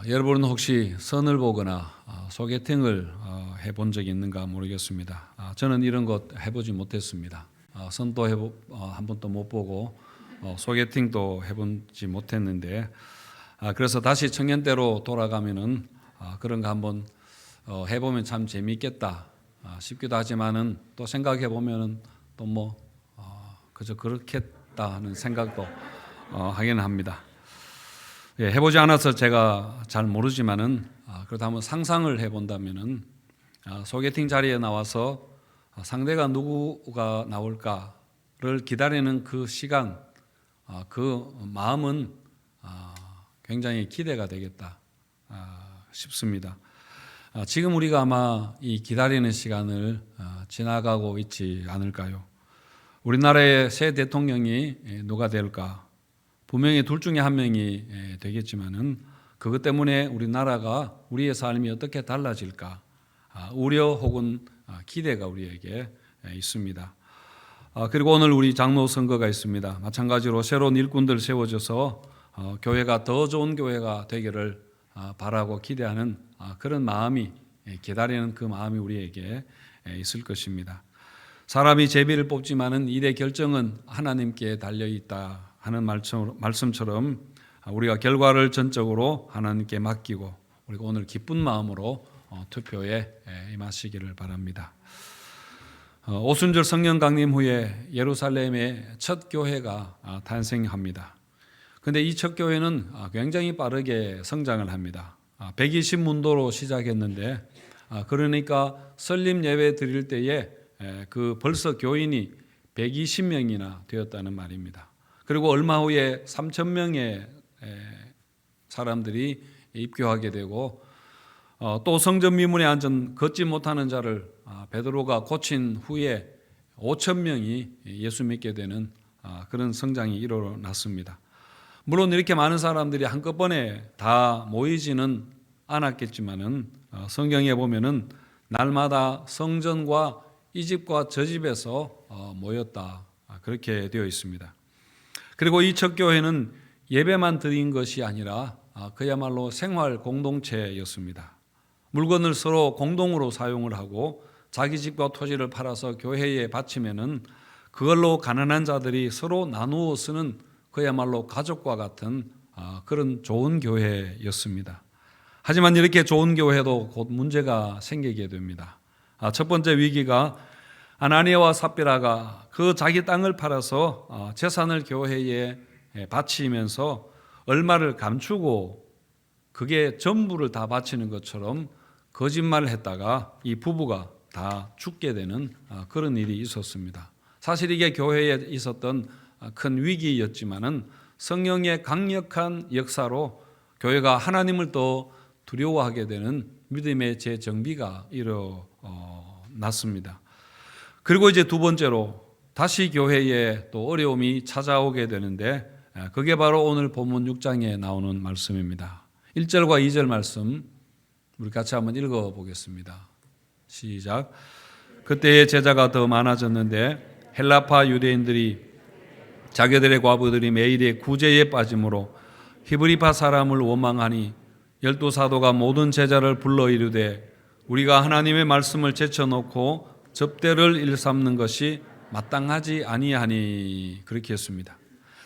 여러분은 혹시 선을 보거나 소개팅을 해본 적이 있는가 모르겠습니다. 저는 이런 것 해보지 못했습니다. 선도 한 번도 못 보고 소개팅도 해보지 못했는데 그래서 다시 청년 때로 돌아가면은 그런 거 한번 해보면 참 재미있겠다 싶기도 하지만은 또 생각해 보면은 또 뭐 그저 그렇겠다 하는 생각도 하기는 합니다. 예, 해보지 않아서 제가 잘 모르지만은 그래도 한번 상상을 해본다면은 소개팅 자리에 나와서 상대가 누구가 나올까를 기다리는 그 시간, 그 마음은 굉장히 기대가 되겠다 싶습니다. 지금 우리가 아마 이 기다리는 시간을 지나가고 있지 않을까요? 우리나라의 새 대통령이 누가 될까? 분명히 둘 중에 한 명이 되겠지만은 그것 때문에 우리나라가 우리의 삶이 어떻게 달라질까 우려 혹은 기대가 우리에게 있습니다. 그리고 오늘 우리 장로 선거가 있습니다. 마찬가지로 새로운 일꾼들 세워져서 교회가 더 좋은 교회가 되기를 바라고 기대하는 그런 마음이 기다리는 그 마음이 우리에게 있을 것입니다. 사람이 제비를 뽑지만은 일의 결정은 하나님께 달려 있다 하는 말씀처럼 우리가 결과를 전적으로 하나님께 맡기고 우리가 오늘 기쁜 마음으로 투표에 임하시기를 바랍니다. 오순절 성령 강림 후에 예루살렘의 첫 교회가 탄생합니다. 그런데 이 첫 교회는 굉장히 빠르게 성장을 합니다. 120문도로 시작했는데 그러니까 설립 예배 드릴 때에 그 벌써 교인이 120명이나 되었다는 말입니다. 그리고 얼마 후에 3,000명의 사람들이 입교하게 되고 또 성전 미문에 앉은 걷지 못하는 자를 베드로가 고친 후에 5,000명이 예수 믿게 되는 그런 성장이 일어났습니다. 물론 이렇게 많은 사람들이 한꺼번에 다 모이지는 않았겠지만은 성경에 보면은 날마다 성전과 이 집과 저 집에서 모였다 그렇게 되어 있습니다. 그리고 이 첫 교회는 예배만 드린 것이 아니라 그야말로 생활 공동체였습니다. 물건을 서로 공동으로 사용을 하고 자기 집과 토지를 팔아서 교회에 바치면은 그걸로 가난한 자들이 서로 나누어 쓰는 그야말로 가족과 같은 그런 좋은 교회였습니다. 하지만 이렇게 좋은 교회도 곧 문제가 생기게 됩니다. 첫 번째 위기가 아나니아와 삽비라가 그 자기 땅을 팔아서 재산을 교회에 바치면서 얼마를 감추고 그게 전부를 다 바치는 것처럼 거짓말을 했다가 이 부부가 다 죽게 되는 그런 일이 있었습니다. 사실 이게 교회에 있었던 큰 위기였지만은 성령의 강력한 역사로 교회가 하나님을 더 두려워하게 되는 믿음의 재정비가 일어났습니다. 그리고 이제 두 번째로 다시 교회에 또 어려움이 찾아오게 되는데 그게 바로 오늘 본문 6장에 나오는 말씀입니다. 1절과 2절 말씀 우리 같이 한번 읽어보겠습니다. 시작. 그때의 제자가 더 많아졌는데 헬라파 유대인들이 자기들의 과부들이 매일의 구제에 빠짐으로 히브리파 사람을 원망하니 12사도가 모든 제자를 불러 이르되 우리가 하나님의 말씀을 제쳐놓고 접대를 일삼는 것이 마땅하지 아니하니 그렇게 했습니다.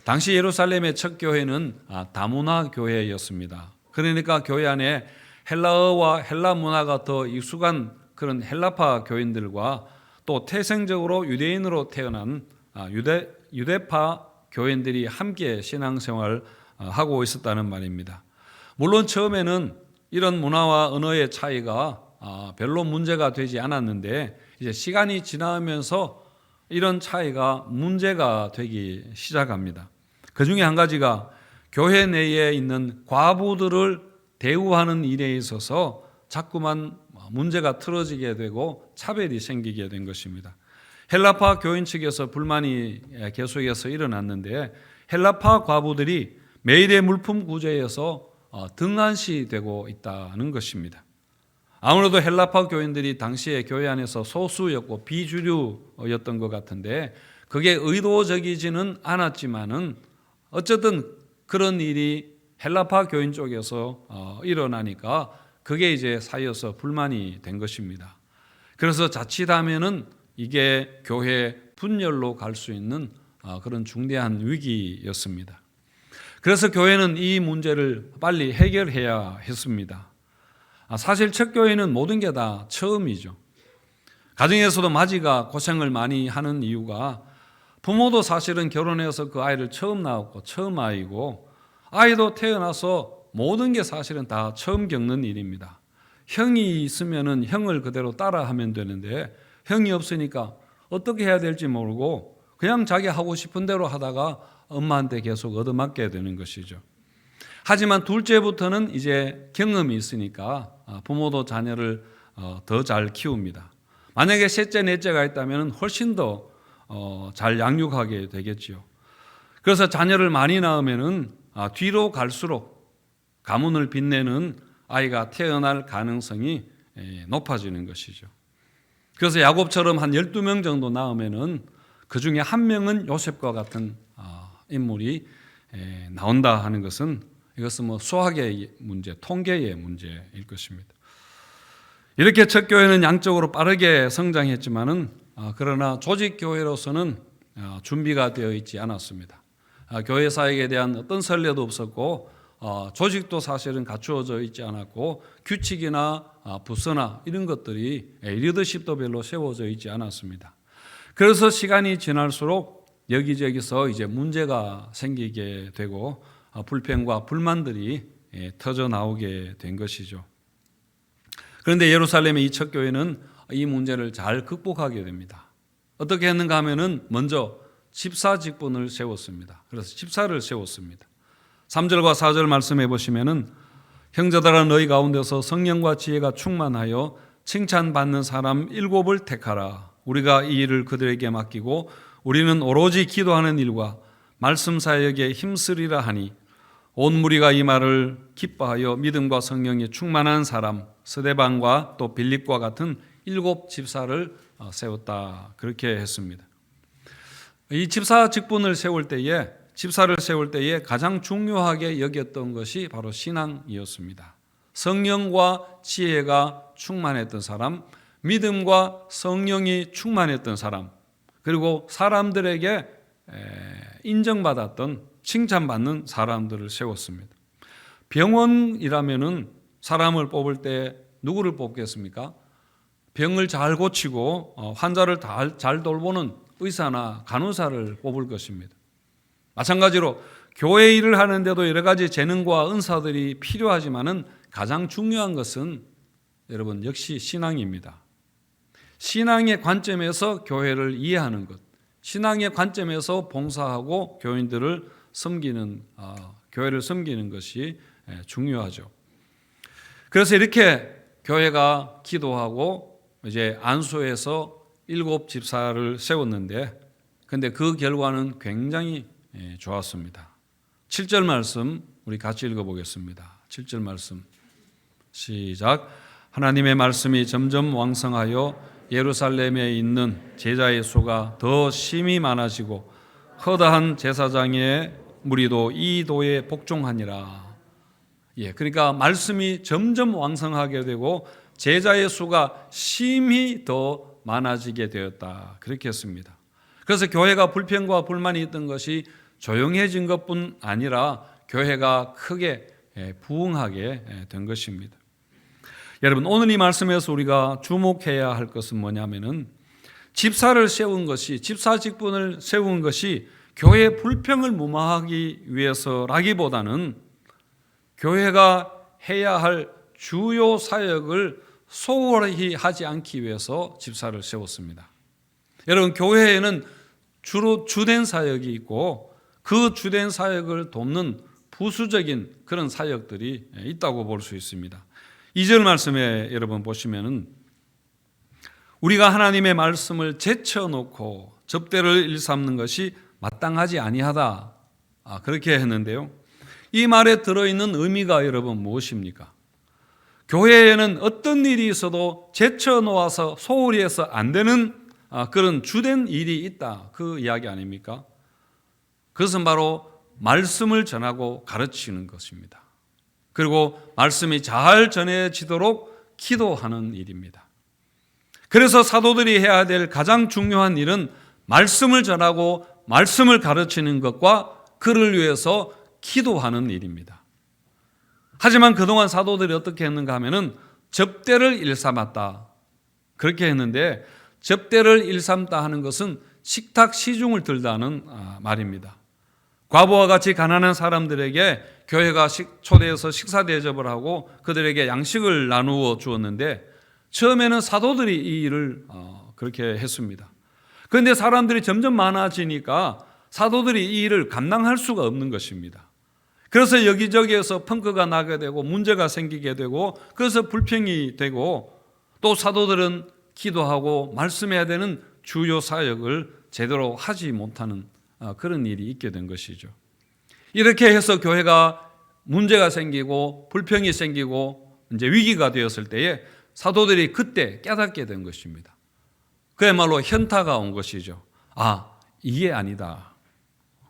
당시 예루살렘의 첫 교회는 다문화 교회였습니다. 그러니까 교회 안에 헬라어와 헬라 문화가 더 익숙한 그런 헬라파 교인들과 또 태생적으로 유대인으로 태어난 유대파 교인들이 함께 신앙생활을 하고 있었다는 말입니다. 물론 처음에는 이런 문화와 언어의 차이가 별로 문제가 되지 않았는데 이제 시간이 지나면서 이런 차이가 문제가 되기 시작합니다. 그 중에 한 가지가 교회 내에 있는 과부들을 대우하는 일에 있어서 자꾸만 문제가 틀어지게 되고 차별이 생기게 된 것입니다. 헬라파 교인 측에서 불만이 계속해서 일어났는데 헬라파 과부들이 매일의 물품 구제에서 등한시되고 있다는 것입니다. 아무래도 헬라파 교인들이 당시에 교회 안에서 소수였고 비주류였던 것 같은데 그게 의도적이지는 않았지만은 어쨌든 그런 일이 헬라파 교인 쪽에서 일어나니까 그게 이제 쌓여서 불만이 된 것입니다. 그래서 자칫하면은 이게 교회 분열로 갈 수 있는 그런 중대한 위기였습니다. 그래서 교회는 이 문제를 빨리 해결해야 했습니다. 사실 첫 교회는 모든 게 다 처음이죠. 가정에서도 마지가 고생을 많이 하는 이유가 부모도 사실은 결혼해서 그 아이를 처음 낳았고 처음 아이고 아이도 태어나서 모든 게 사실은 다 처음 겪는 일입니다. 형이 있으면은 형을 그대로 따라하면 되는데 형이 없으니까 어떻게 해야 될지 모르고 그냥 자기 하고 싶은 대로 하다가 엄마한테 계속 얻어맞게 되는 것이죠. 하지만 둘째부터는 이제 경험이 있으니까 부모도 자녀를 더 잘 키웁니다. 만약에 셋째, 넷째가 있다면 훨씬 더 잘 양육하게 되겠지요. 그래서 자녀를 많이 낳으면은 뒤로 갈수록 가문을 빛내는 아이가 태어날 가능성이 높아지는 것이죠. 그래서 야곱처럼 한 12명 정도 낳으면은 그 중에 한 명은 요셉과 같은 인물이 나온다 하는 것은 이것은 뭐 수학의 문제, 통계의 문제일 것입니다. 이렇게 첫 교회는 양적으로 빠르게 성장했지만은 그러나 조직 교회로서는 준비가 되어 있지 않았습니다. 교회 사역에 대한 어떤 선례도 없었고 조직도 사실은 갖추어져 있지 않았고 규칙이나 부서나 이런 것들이 리더십도 별로 세워져 있지 않았습니다. 그래서 시간이 지날수록 여기저기서 이제 문제가 생기게 되고 불평과 불만들이 터져 나오게 된 것이죠. 그런데 예루살렘의 이 첫 교회는 이 문제를 잘 극복하게 됩니다. 어떻게 했는가 하면은 먼저 집사 직분을 세웠습니다. 그래서 집사를 세웠습니다. 3절과 4절 말씀해 보시면은 형제들아 너희 가운데서 성령과 지혜가 충만하여 칭찬받는 사람 7을 택하라. 우리가 이 일을 그들에게 맡기고 우리는 오로지 기도하는 일과 말씀 사역에 힘쓰리라 하니 온 무리가 이 말을 기뻐하여 믿음과 성령이 충만한 사람 스데반과 또 빌립과 같은 7 집사를 세웠다. 그렇게 했습니다. 이 집사 직분을 집사를 세울 때에 가장 중요하게 여겼던 것이 바로 신앙이었습니다. 성령과 지혜가 충만했던 사람, 믿음과 성령이 충만했던 사람, 그리고 사람들에게 인정받았던 칭찬받는 사람들을 세웠습니다. 병원이라면은 사람을 뽑을 때 누구를 뽑겠습니까? 병을 잘 고치고 환자를 잘 돌보는 의사나 간호사를 뽑을 것입니다. 마찬가지로 교회 일을 하는데도 여러 가지 재능과 은사들이 필요하지만은 가장 중요한 것은 여러분 역시 신앙입니다. 신앙의 관점에서 교회를 이해하는 것, 신앙의 관점에서 봉사하고 교인들을 섬기는 교회를 섬기는 것이 중요하죠. 그래서 이렇게 교회가 기도하고 이제 안수해서 7 집사를 세웠는데, 근데 그 결과는 굉장히 좋았습니다. 7절 말씀 우리 같이 읽어보겠습니다. 7절 말씀 시작. 하나님의 말씀이 점점 왕성하여 예루살렘에 있는 제자의 수가 더 심히 많아지고 허다한 제사장의 무리도 이 도에 복종하니라. 그러니까 말씀이 점점 왕성하게 되고 제자의 수가 심히 더 많아지게 되었다. 그렇게 했습니다. 그래서 교회가 불평과 불만이 있던 것이 조용해진 것뿐 아니라 교회가 크게 부흥하게 된 것입니다. 여러분, 오늘 이 말씀에서 우리가 주목해야 할 것은 뭐냐면은 집사를 세운 것이, 집사 직분을 세운 것이 교회의 불평을 무마하기 위해서라기보다는 교회가 해야 할 주요 사역을 소홀히 하지 않기 위해서 집사를 세웠습니다. 여러분, 교회에는 주로 주된 사역이 있고 그 주된 사역을 돕는 부수적인 그런 사역들이 있다고 볼 수 있습니다. 2절 말씀에 여러분 보시면은 우리가 하나님의 말씀을 제쳐놓고 접대를 일삼는 것이 마땅하지 아니하다. 그렇게 했는데요. 이 말에 들어있는 의미가 여러분 무엇입니까? 교회에는 어떤 일이 있어도 제쳐놓아서 소홀히 해서 안 되는 그런 주된 일이 있다. 그 이야기 아닙니까? 그것은 바로 말씀을 전하고 가르치는 것입니다. 그리고 말씀이 잘 전해지도록 기도하는 일입니다. 그래서 사도들이 해야 될 가장 중요한 일은 말씀을 전하고 말씀을 가르치는 것과 그를 위해서 기도하는 일입니다. 하지만 그동안 사도들이 어떻게 했는가 하면은 접대를 일삼았다. 그렇게 했는데 접대를 일삼다 하는 것은 식탁 시중을 들다는 말입니다. 과부와 같이 가난한 사람들에게 교회가 초대해서 식사 대접을 하고 그들에게 양식을 나누어 주었는데 처음에는 사도들이 이 일을 그렇게 했습니다. 그런데 사람들이 점점 많아지니까 사도들이 이 일을 감당할 수가 없는 것입니다. 그래서 여기저기에서 펑크가 나게 되고 문제가 생기게 되고 그래서 불평이 되고 또 사도들은 기도하고 말씀해야 되는 주요 사역을 제대로 하지 못하는 그런 일이 있게 된 것이죠. 이렇게 해서 교회가 문제가 생기고 불평이 생기고 이제 위기가 되었을 때에 사도들이 그때 깨닫게 된 것입니다. 그야말로 현타가 온 것이죠. 이게 아니다.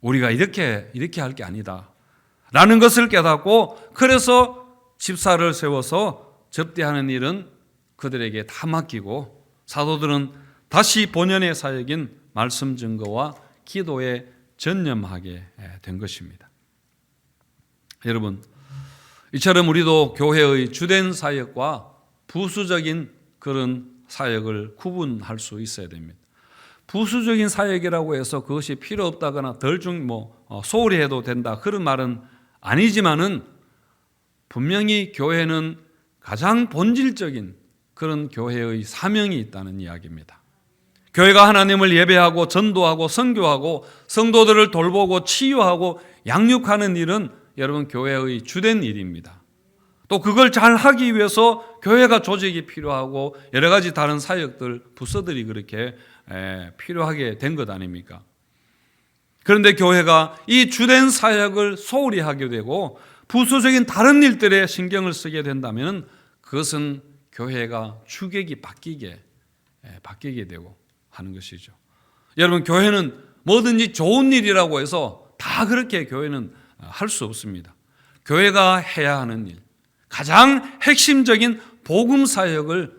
우리가 이렇게 할 게 아니다. 라는 것을 깨닫고 그래서 집사를 세워서 접대하는 일은 그들에게 다 맡기고 사도들은 다시 본연의 사역인 말씀 증거와 기도에 전념하게 된 것입니다. 여러분, 이처럼 우리도 교회의 주된 사역과 부수적인 그런 사역을 구분할 수 있어야 됩니다. 부수적인 사역이라고 해서 그것이 필요 없다거나 소홀히 해도 된다 그런 말은 아니지만은 분명히 교회는 가장 본질적인 그런 교회의 사명이 있다는 이야기입니다. 교회가 하나님을 예배하고 전도하고 선교하고 성도들을 돌보고 치유하고 양육하는 일은 여러분 교회의 주된 일입니다. 또 그걸 잘 하기 위해서 교회가 조직이 필요하고 여러 가지 다른 사역들, 부서들이 그렇게 필요하게 된 것 아닙니까? 그런데 교회가 이 주된 사역을 소홀히 하게 되고 부수적인 다른 일들에 신경을 쓰게 된다면 그것은 교회가 주객이 바뀌게 되고 하는 것이죠. 여러분, 교회는 뭐든지 좋은 일이라고 해서 다 그렇게 교회는 할 수 없습니다. 교회가 해야 하는 일, 가장 핵심적인 복음 사역을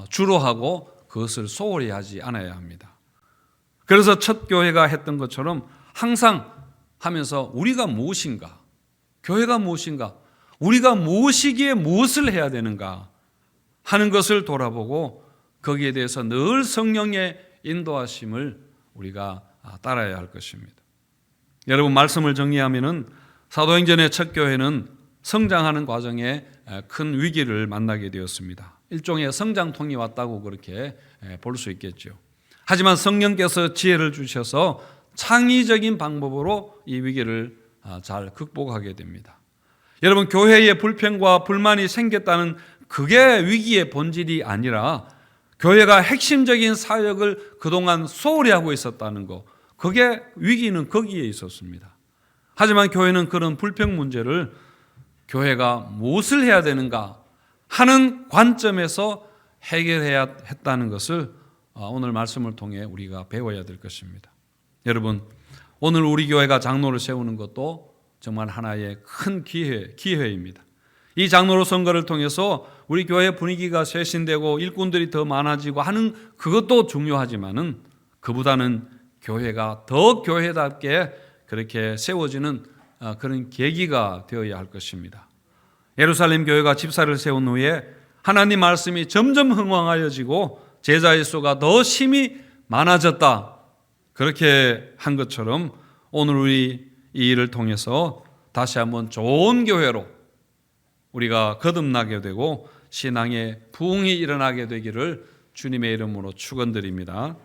주로 하고 그것을 소홀히 하지 않아야 합니다. 그래서 첫 교회가 했던 것처럼 항상 하면서 우리가 무엇인가, 교회가 무엇인가, 우리가 무엇이기에 무엇을 해야 되는가 하는 것을 돌아보고 거기에 대해서 늘 성령의 인도하심을 우리가 따라야 할 것입니다. 여러분, 말씀을 정리하면은 사도행전의 첫 교회는 성장하는 과정에 큰 위기를 만나게 되었습니다. 일종의 성장통이 왔다고 그렇게 볼 수 있겠죠. 하지만 성령께서 지혜를 주셔서 창의적인 방법으로 이 위기를 잘 극복하게 됩니다. 여러분, 교회에 불평과 불만이 생겼다는 그게 위기의 본질이 아니라 교회가 핵심적인 사역을 그동안 소홀히 하고 있었다는 거, 그게 위기는 거기에 있었습니다. 하지만 교회는 그런 불평 문제를 교회가 무엇을 해야 되는가 하는 관점에서 해결해야 했다는 것을 오늘 말씀을 통해 우리가 배워야 될 것입니다. 여러분, 오늘 우리 교회가 장로를 세우는 것도 정말 하나의 큰 기회입니다. 이 장로로 선거를 통해서 우리 교회 분위기가 쇄신되고 일꾼들이 더 많아지고 하는 그것도 중요하지만은 그보다는 교회가 더 교회답게 그렇게 세워지는 그런 계기가 되어야 할 것입니다. 예루살렘 교회가 집사를 세운 후에 하나님 말씀이 점점 흥왕하여지고 제자의 수가 더 심히 많아졌다. 그렇게 한 것처럼 오늘 우리 이 일을 통해서 다시 한번 좋은 교회로 우리가 거듭나게 되고 신앙의 부흥이 일어나게 되기를 주님의 이름으로 축원드립니다.